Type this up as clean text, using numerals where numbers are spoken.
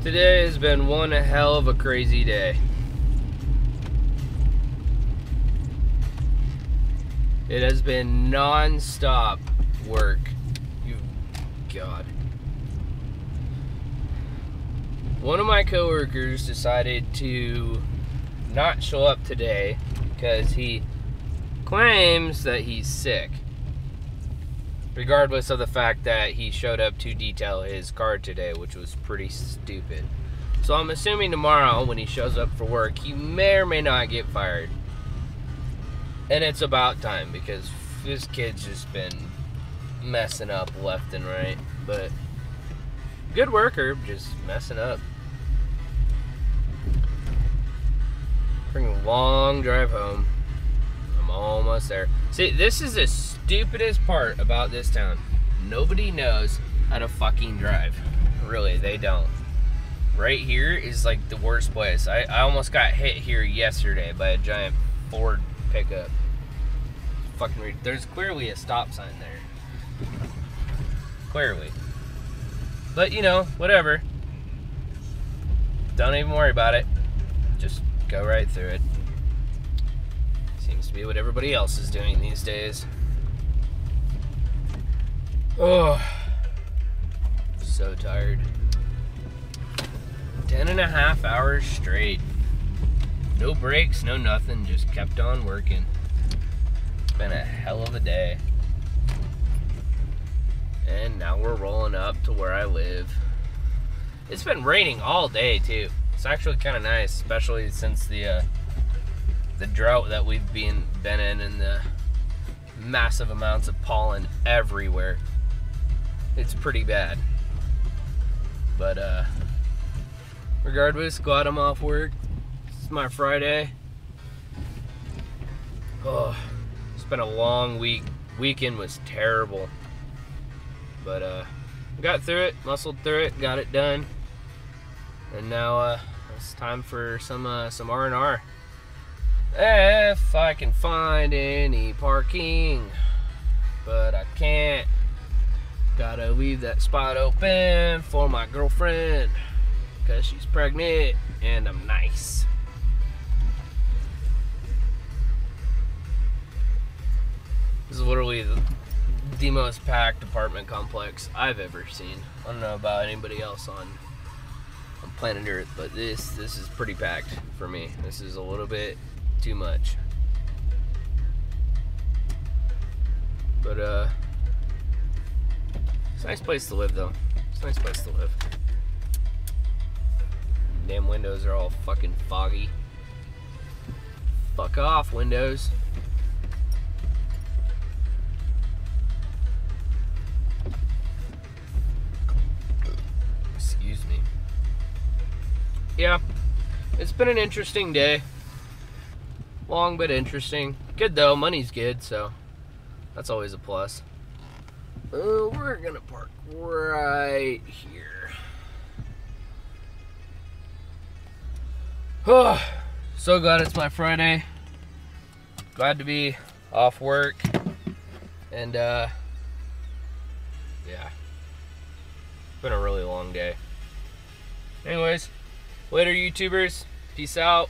Today has been one hell of a crazy day. It has been non-stop work. God. One of my coworkers decided to not show up today because he claims that he's sick, regardless of the fact that he showed up to detail his car today, which was pretty stupid. So I'm assuming tomorrow when he shows up for work, he may or may not get fired. And it's about time because this kid's just been messing up left and right. But good worker, just messing up. Bring a long drive home. I'm almost there. See, this is the stupidest part about this town. Nobody knows how to fucking drive. Really, they don't. Right here is like the worst place. I almost got hit here yesterday by a giant Ford pickup. Fucking there's clearly a stop sign there. Clearly. But you know, whatever. Don't even worry about it. Just go right through it. Seems to be what everybody else is doing these days. Oh, so tired. 10.5 hours straight. No breaks, no nothing, just kept on working. It's been a hell of a day. And now we're rolling up to where I live. It's been raining all day too. It's actually kind of nice, especially since the drought that we've been in and the massive amounts of pollen everywhere. It's pretty bad. But regardless, glad I'm off work. It's my Friday. Oh, it's been a long week. Weekend was terrible. But got through it, muscled through it, got it done. And now it's time for some R&R. If I can find any parking, but I can't. Gotta leave that spot open for my girlfriend, because she's pregnant and I'm nice. This is literally the most packed apartment complex I've ever seen. I don't know about anybody else on planet Earth, but this is pretty packed for me. This is a little bit too much. But it's a nice place to live though. It's a nice place to live. Damn windows are all fucking foggy. Fuck off, windows. Excuse me. Yeah, it's been an interesting day. Long but interesting. Good though, money's good, so that's always a plus. We're gonna park right here. Oh, so glad it's my Friday. Glad to be off work. And yeah, been a really long day. Anyways, later YouTubers, peace out.